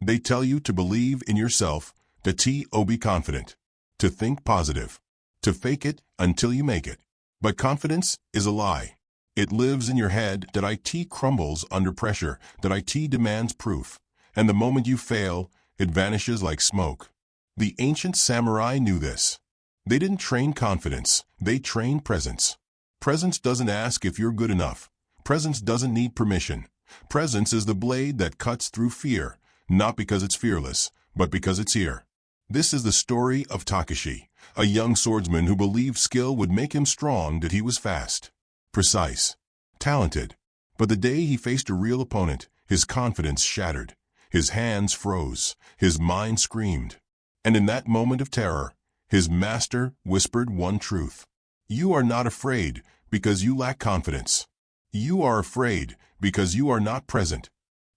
They tell you to believe in yourself, to be confident, to think positive, to fake it until you make it. But confidence is a lie. It lives in your head. It crumbles under pressure. It demands proof. And the moment you fail, it vanishes like smoke. The ancient samurai knew this. They didn't train confidence. They trained presence. Presence doesn't ask if you're good enough. Presence doesn't need permission. Presence is the blade that cuts through fear, not because it's fearless, but because it's here. This is the story of Takeshi, a young swordsman who believed skill would make him strong, that he was fast, precise, talented. But the day he faced a real opponent, his confidence shattered. His hands froze. His mind screamed. And in that moment of terror, his master whispered one truth. You are not afraid because you lack confidence. You are afraid because you are not present.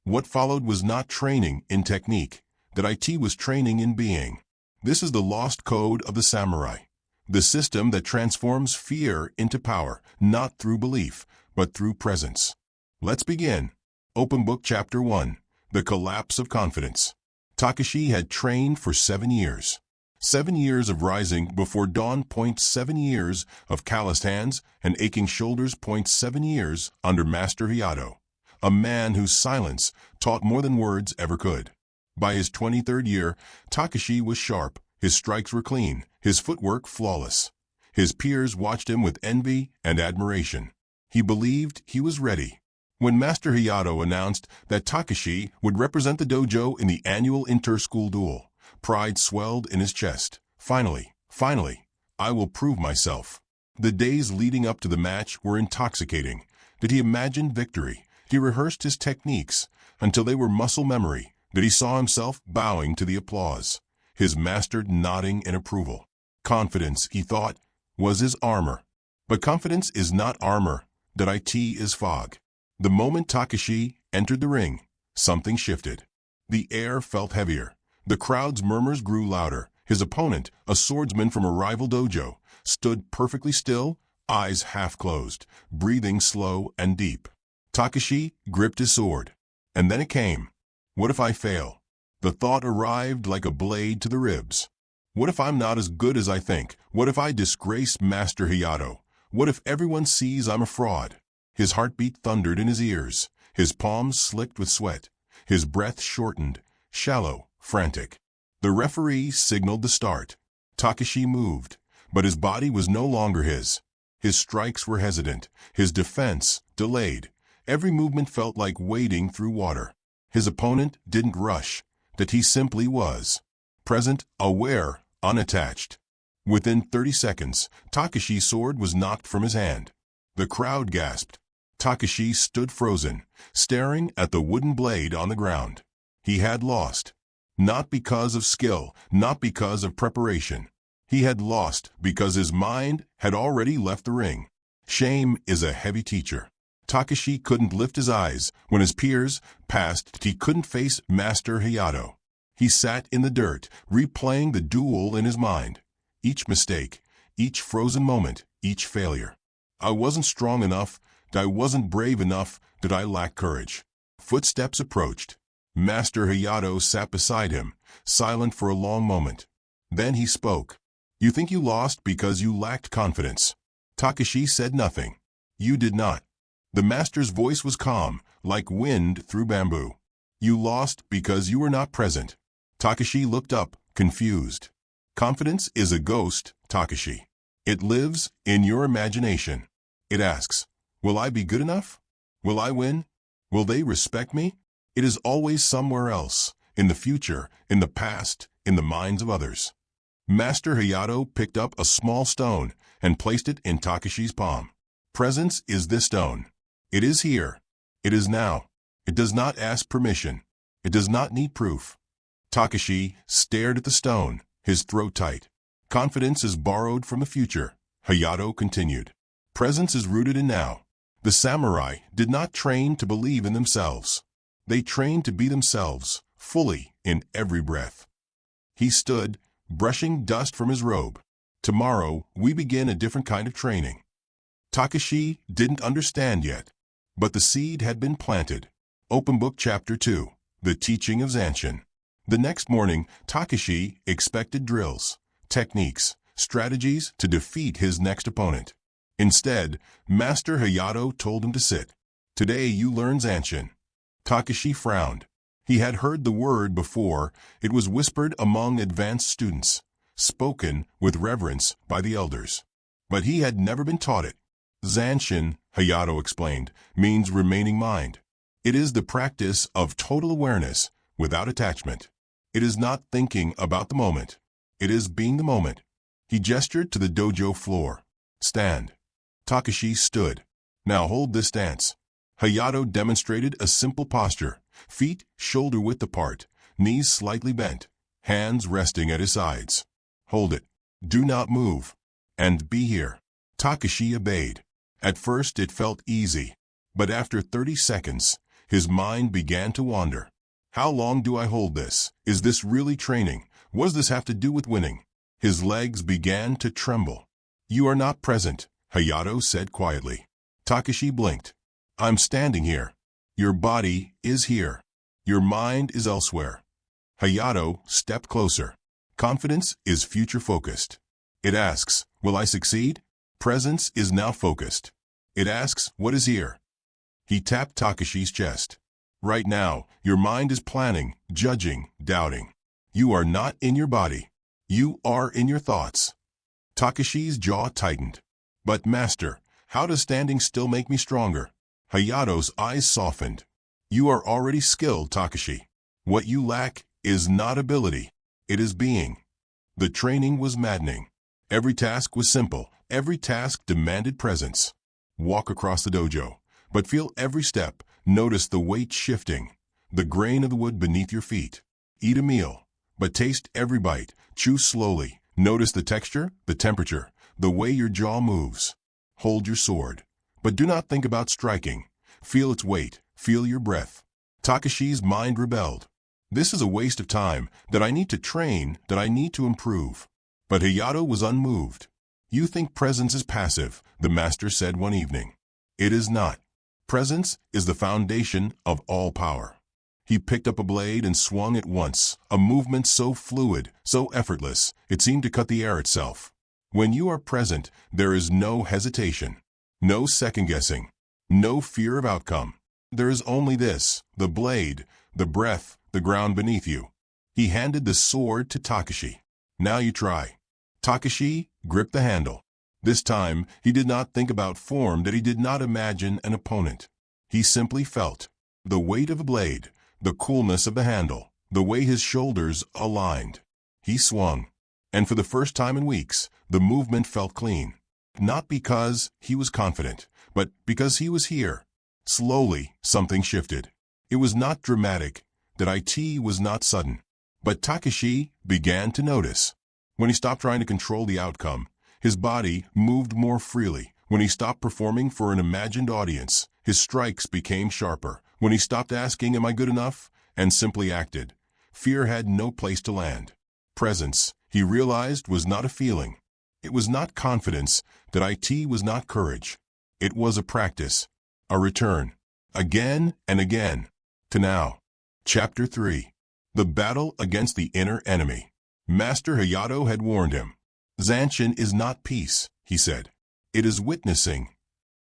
What followed was not training in technique. That was training in being. This is the lost code of the samurai. The system that transforms fear into power, not through belief, but through presence. Let's begin. Open Book Chapter 1. The Collapse of Confidence. Takeshi had trained for 7 years. 7 years of rising before dawn. 7 years of calloused hands and aching shoulders. 7 years under Master Hayato, a man whose silence taught more than words ever could. By his 23rd year, Takeshi was sharp. His strikes were clean, his footwork flawless. His peers watched him with envy and admiration. He believed he was ready. When Master Hayato announced that Takeshi would represent the dojo in the annual inter-school duel, pride swelled in his chest. Finally, I will prove myself. The days leading up to the match were intoxicating. Did he imagine victory? He rehearsed his techniques until they were muscle memory. That he saw himself bowing to the applause, his master nodding in approval. Confidence, he thought, was his armor. But confidence is not armor. That is fog. The moment Takeshi entered the ring, something shifted. The air felt heavier. The crowd's murmurs grew louder. His opponent, a swordsman from a rival dojo, stood perfectly still, eyes half closed, breathing slow and deep. Takeshi gripped his sword. And then it came. What if I fail? The thought arrived like a blade to the ribs. What if I'm not as good as I think? What if I disgrace Master Hayato? What if everyone sees I'm a fraud? His heartbeat thundered in his ears. His palms slicked with sweat. His breath shortened, shallow, frantic. The referee signaled the start. Takeshi moved, but his body was no longer his. His strikes were hesitant. His defense delayed. Every movement felt like wading through water. His opponent didn't rush. That he simply was. Present, aware, unattached. Within 30 seconds, Takeshi's sword was knocked from his hand. The crowd gasped. Takeshi stood frozen, staring at the wooden blade on the ground. He had lost. Not because of skill, not because of preparation. He had lost because his mind had already left the ring. Shame is a heavy teacher. Takeshi couldn't lift his eyes. When his peers passed, he couldn't face Master Hayato. He sat in the dirt, replaying the duel in his mind. Each mistake, each frozen moment, each failure. I wasn't strong enough. I wasn't brave enough. Did I lack courage? Footsteps approached. Master Hayato sat beside him, silent for a long moment. Then he spoke. You think you lost because you lacked confidence. Takeshi said nothing. You did not. The master's voice was calm, like wind through bamboo. You lost because you were not present. Takeshi looked up, confused. Confidence is a ghost, Takeshi. It lives in your imagination. It asks, will I be good enough? Will I win? Will they respect me? It is always somewhere else, in the future, in the past, in the minds of others. Master Hayato picked up a small stone and placed it in Takeshi's palm. Presence is this stone. It is here. It is now. It does not ask permission. It does not need proof. Takeshi stared at the stone, his throat tight. Confidence is borrowed from the future, Hayato continued. Presence is rooted in now. The samurai did not train to believe in themselves. They trained to be themselves, fully, in every breath. He stood, brushing dust from his robe. Tomorrow, we begin a different kind of training. Takeshi didn't understand yet, but the seed had been planted. Open Book Chapter 2. The Teaching of Zanshin. The next morning, Takeshi expected drills, techniques, strategies to defeat his next opponent. Instead, Master Hayato told him to sit. Today you learn Zanshin. Takeshi frowned. He had heard the word before. It was whispered among advanced students, spoken with reverence by the elders. But he had never been taught it. Zanshin, Hayato explained, means remaining mind. It is the practice of total awareness without attachment. It is not thinking about the moment. It is being the moment. He gestured to the dojo floor. Stand. Takeshi stood. Now hold this stance. Hayato demonstrated a simple posture, feet shoulder-width apart, knees slightly bent, hands resting at his sides. Hold it. Do not move. And be here. Takeshi obeyed. At first it felt easy, but after 30 seconds, his mind began to wander. How long do I hold this? Is this really training? What does this have to do with winning? His legs began to tremble. You are not present, Hayato said quietly. Takeshi blinked. I'm standing here. Your body is here. Your mind is elsewhere. Hayato stepped closer. Confidence is future-focused. It asks, will I succeed? Presence is now focused. It asks, what is here? He tapped Takeshi's chest. Right now, your mind is planning, judging, doubting. You are not in your body. You are in your thoughts. Takeshi's jaw tightened. But master, how does standing still make me stronger? Hayato's eyes softened. You are already skilled, Takeshi. What you lack is not ability. It is being. The training was maddening. Every task was simple. Every task demanded presence. Walk across the dojo, but feel every step. Notice the weight shifting, the grain of the wood beneath your feet. Eat a meal, but taste every bite. Chew slowly. Notice the texture, the temperature, the way your jaw moves. Hold your sword, but do not think about striking. Feel its weight. Feel your breath. Takeshi's mind rebelled. This is a waste of time. That I need to train, that I need to improve. But Hayato was unmoved. You think presence is passive, the master said one evening. It is not. Presence is the foundation of all power. He picked up a blade and swung at once, a movement so fluid, so effortless, it seemed to cut the air itself. When you are present, there is no hesitation, no second-guessing, no fear of outcome. There is only this, the blade, the breath, the ground beneath you. He handed the sword to Takeshi. Now you try. Takeshi gripped the handle. This time, he did not think about form, that he did not imagine an opponent. He simply felt the weight of a blade, the coolness of the handle, the way his shoulders aligned. He swung, and for the first time in weeks, the movement felt clean. Not because he was confident, but because he was here. Slowly, something shifted. It was not dramatic, that it was not sudden. But Takeshi began to notice. When he stopped trying to control the outcome, his body moved more freely. When he stopped performing for an imagined audience, his strikes became sharper. When he stopped asking, am I good enough? And simply acted, fear had no place to land. Presence, he realized, was not a feeling. It was not confidence, that it was not courage. It was a practice, a return, again and again, to now. Chapter 3. The Battle Against the Inner Enemy. Master Hayato had warned him. Zanshin is not peace, he said. It is witnessing.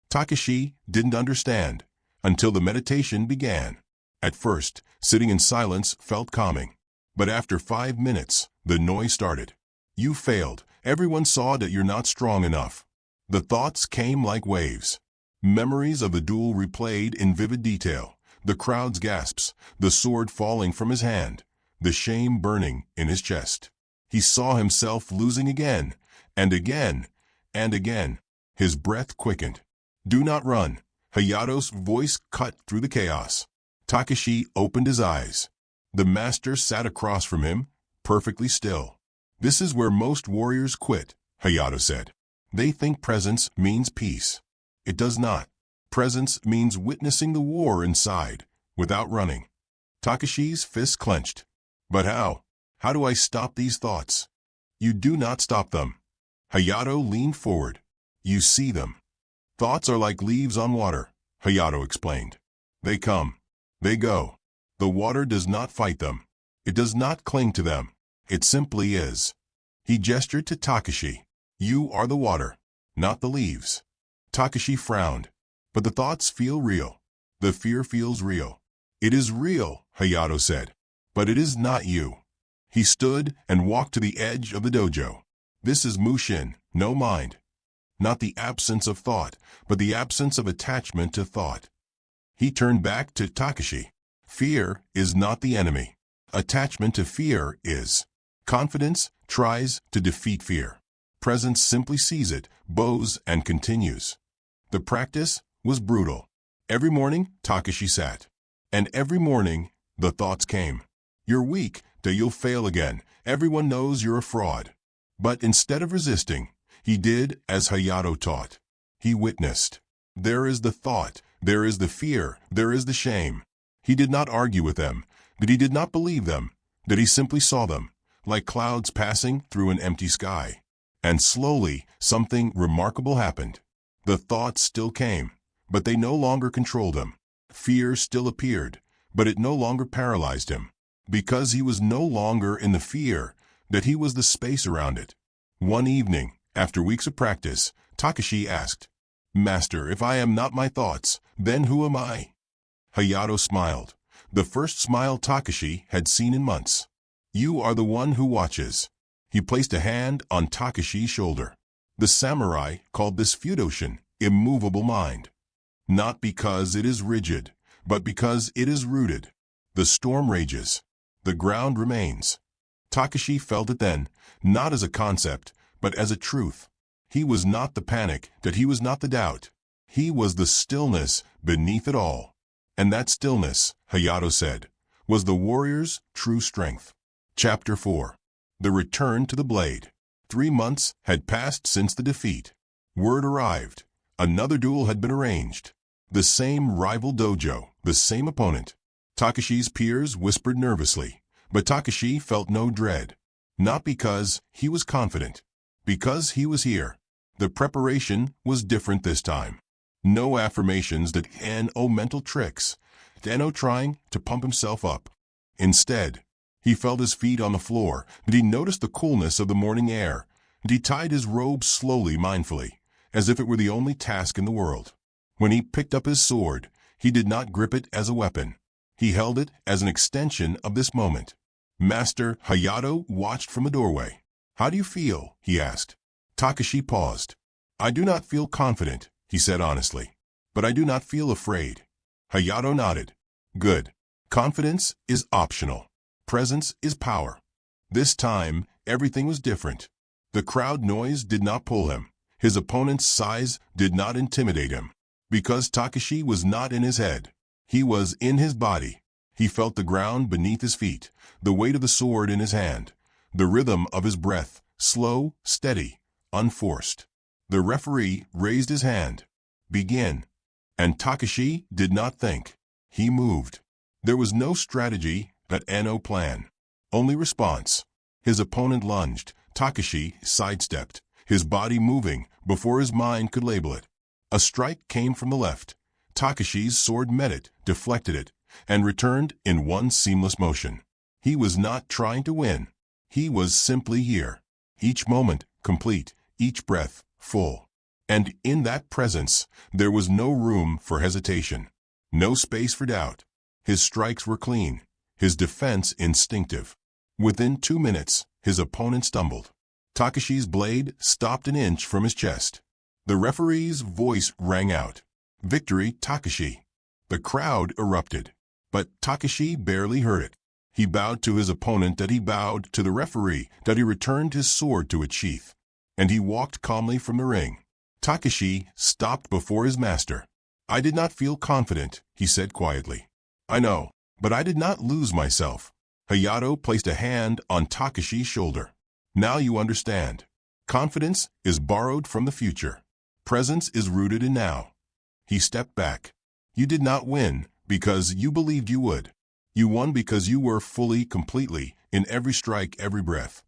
Takeshi didn't understand until the meditation began. At first, sitting in silence felt calming. But after 5 minutes, the noise started. You failed. Everyone saw that you're not strong enough. The thoughts came like waves. Memories of the duel replayed in vivid detail. The crowd's gasps, the sword falling from his hand, the shame burning in his chest. He saw himself losing again, and again, and again. His breath quickened. Do not run. Hayato's voice cut through the chaos. Takeshi opened his eyes. The master sat across from him, perfectly still. This is where most warriors quit, Hayato said. They think presence means peace. It does not. Presence means witnessing the war inside, without running. Takeshi's fists clenched. But how? How do I stop these thoughts? You do not stop them. Hayato leaned forward. You see them. Thoughts are like leaves on water, Hayato explained. They come. They go. The water does not fight them. It does not cling to them. It simply is. He gestured to Takeshi. You are the water, not the leaves. Takeshi frowned. But the thoughts feel real. The fear feels real. It is real, Hayato said. But it is not you. He stood and walked to the edge of the dojo. This is Mushin, no mind. Not the absence of thought, but the absence of attachment to thought. He turned back to Takeshi. Fear is not the enemy. Attachment to fear is. Confidence tries to defeat fear. Presence simply sees it, bows, and continues. The practice was brutal. Every morning, Takeshi sat. And every morning, the thoughts came. You're weak, that you'll fail again. Everyone knows you're a fraud. But instead of resisting, he did as Hayato taught. He witnessed. There is the thought, there is the fear, there is the shame. He did not argue with them, that he did not believe them, that he simply saw them, like clouds passing through an empty sky. And slowly, something remarkable happened. The thoughts still came, but they no longer controlled him. Fear still appeared, but it no longer paralyzed him. Because he was no longer in the fear, that he was the space around it. One evening, after weeks of practice, Takeshi asked, Master, if I am not my thoughts, then who am I? Hayato smiled, the first smile Takeshi had seen in months. You are the one who watches. He placed a hand on Takeshi's shoulder. The samurai called this Fudoshin, immovable mind. Not because it is rigid, but because it is rooted. The storm rages. The ground remains. Takeshi felt it then, not as a concept, but as a truth. He was not the panic, that he was not the doubt. He was the stillness beneath it all. And that stillness, Hayato said, was the warrior's true strength. Chapter 4. The Return to the Blade. 3 months had passed since the defeat. Word arrived. Another duel had been arranged. The same rival dojo, the same opponent. Takeshi's peers whispered nervously, but Takeshi felt no dread. Not because he was confident. Because he was here. The preparation was different this time. No affirmations that no mental tricks. No trying to pump himself up. Instead, he felt his feet on the floor, and he noticed the coolness of the morning air, and he tied his robe slowly, mindfully, as if it were the only task in the world. When he picked up his sword, he did not grip it as a weapon. He held it as an extension of this moment. Master Hayato watched from the doorway. How do you feel? He asked. Takeshi paused. I do not feel confident, he said honestly. But I do not feel afraid. Hayato nodded. Good. Confidence is optional. Presence is power. This time, everything was different. The crowd noise did not pull him. His opponent's size did not intimidate him. Because Takeshi was not in his head. He was in his body. He felt the ground beneath his feet, the weight of the sword in his hand, the rhythm of his breath, slow, steady, unforced. The referee raised his hand. Begin. And Takeshi did not think. He moved. There was no strategy, no plan. Only response. His opponent lunged. Takeshi sidestepped, his body moving before his mind could label it. A strike came from the left. Takeshi's sword met it, deflected it, and returned in one seamless motion. He was not trying to win. He was simply here. Each moment complete, each breath full. And in that presence, there was no room for hesitation. No space for doubt. His strikes were clean. His defense instinctive. Within 2 minutes, his opponent stumbled. Takeshi's blade stopped an inch from his chest. The referee's voice rang out. Victory, Takeshi. The crowd erupted. But Takeshi barely heard it. He bowed to his opponent, that he bowed to the referee, that he returned his sword to its sheath. And he walked calmly from the ring. Takeshi stopped before his master. I did not feel confident, he said quietly. I know, but I did not lose myself. Hayato placed a hand on Takeshi's shoulder. Now you understand. Confidence is borrowed from the future. Presence is rooted in now. He stepped back. You did not win because you believed you would. You won because you were fully, completely, in every strike, every breath.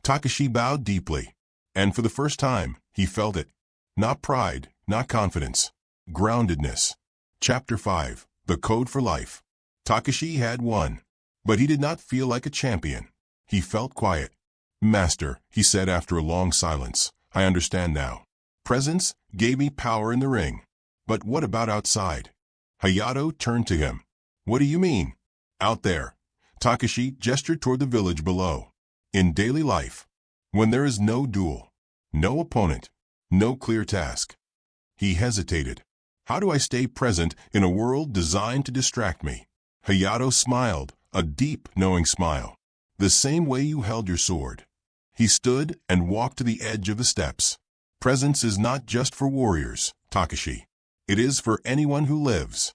Takeshi bowed deeply. And for the first time, he felt it. Not pride, not confidence. Groundedness. Chapter 5. The Code for Life. Takeshi had won. But he did not feel like a champion. He felt quiet. "Master," he said after a long silence, "I understand now. Presence gave me power in the ring. But what about outside?" Hayato turned to him. "What do you mean?" "Out there." Takeshi gestured toward the village below. "In daily life, when there is no duel, no opponent, no clear task." He hesitated. "How do I stay present in a world designed to distract me?" Hayato smiled, a deep, knowing smile. "The same way you held your sword." He stood and walked to the edge of the steps. "Presence is not just for warriors, Takeshi. It is for anyone who lives.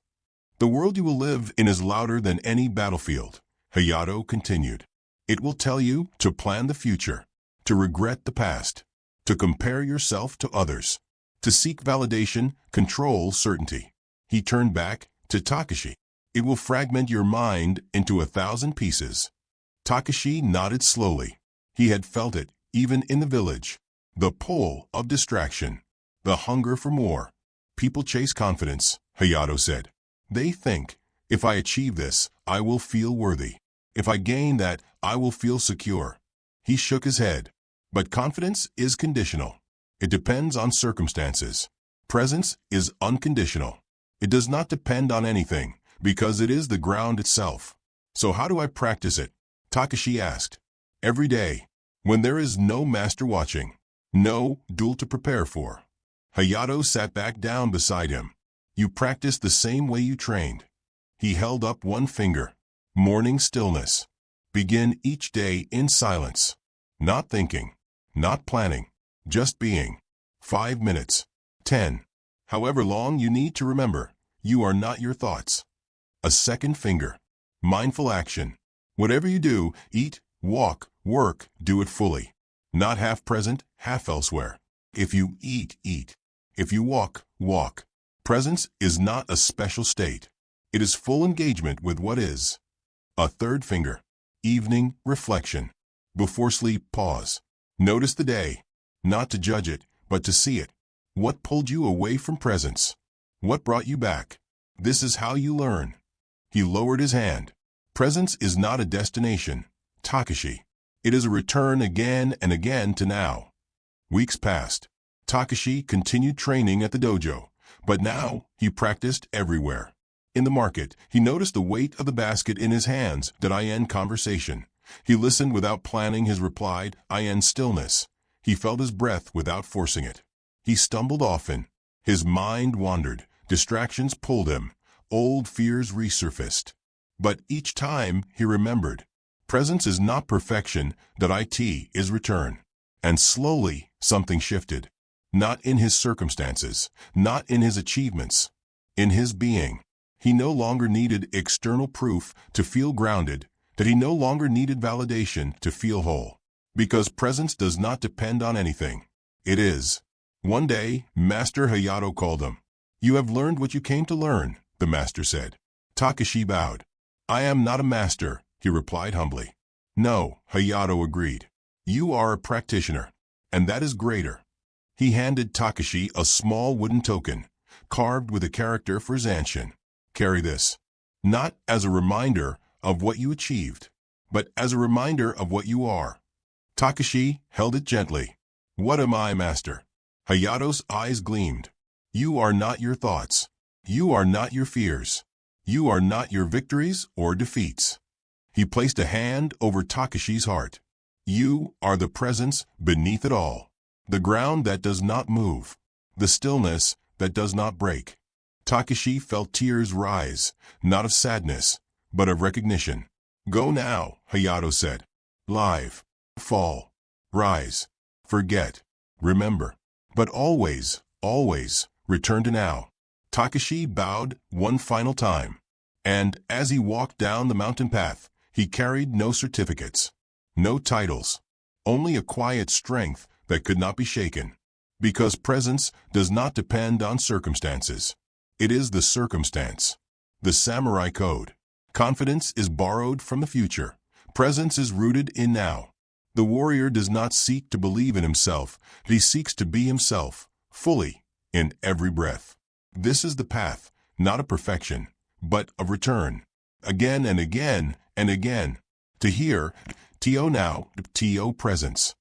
The world you will live in is louder than any battlefield," Hayato continued. "It will tell you to plan the future, to regret the past, to compare yourself to others, to seek validation, control certainty." He turned back to Takeshi. "It will fragment your mind into 1,000 pieces." Takeshi nodded slowly. He had felt it, even in the village. The pull of distraction, the hunger for more. "People chase confidence," Hayato said. "They think, if I achieve this, I will feel worthy. If I gain that, I will feel secure." He shook his head. "But confidence is conditional. It depends on circumstances. Presence is unconditional. It does not depend on anything, because it is the ground itself." "So how do I practice it?" Takeshi asked. "Every day, when there is no master watching, no duel to prepare for." Hayato sat back down beside him. "You practice the same way you trained." He held up one finger. "Morning stillness. Begin each day in silence. Not thinking, not planning, just being. 5 minutes. 10. However long you need to remember, you are not your thoughts." A second finger. "Mindful action. Whatever you do, eat, walk, work, do it fully. Not half present, half elsewhere. If you eat, eat. If you walk, walk." Presence is not a special state. It is full engagement with what is. A third finger. Evening reflection. Before sleep, pause. Notice the day. Not to judge it, but to see it. What pulled you away from presence? What brought you back? This is how you learn. He lowered his hand. "Presence is not a destination, Takeshi. It is a return again and again to now." Weeks passed. Takeshi continued training at the dojo, but now he practiced everywhere. In the market, he noticed the weight of the basket in his hands. Did I end conversation? He listened without planning his reply. I end stillness. He felt his breath without forcing it. He stumbled often. His mind wandered. Distractions pulled him. Old fears resurfaced. But each time he remembered, presence is not perfection, that it is return. And slowly something shifted. Not in his circumstances, not in his achievements, in his being. He no longer needed external proof to feel grounded, that he no longer needed validation to feel whole. Because presence does not depend on anything. It is. One day, Master Hayato called him. "You have learned what you came to learn," the master said. Takeshi bowed. "I am not a master," he replied humbly. "No," Hayato agreed. "You are a practitioner, and that is greater." He handed Takeshi a small wooden token, carved with a character for Zanshin. "Carry this, not as a reminder of what you achieved, but as a reminder of what you are." Takeshi held it gently. "What am I, master?" Hayato's eyes gleamed. "You are not your thoughts. You are not your fears. You are not your victories or defeats." He placed a hand over Takeshi's heart. "You are the presence beneath it all. The ground that does not move. The stillness that does not break." Takeshi felt tears rise, not of sadness, but of recognition. "Go now," Hayato said. "Live. Fall. Rise. Forget. Remember. But always, always, return to now." Takeshi bowed one final time. And as he walked down the mountain path, he carried no certificates, no titles, only a quiet strength that could not be shaken. Because presence does not depend on circumstances. It is the circumstance. The samurai code. Confidence is borrowed from the future. Presence is rooted in now. The warrior does not seek to believe in himself, but he seeks to be himself, fully, in every breath. This is the path, not of perfection, but of return. again and again and again. To hear, to now, to presence.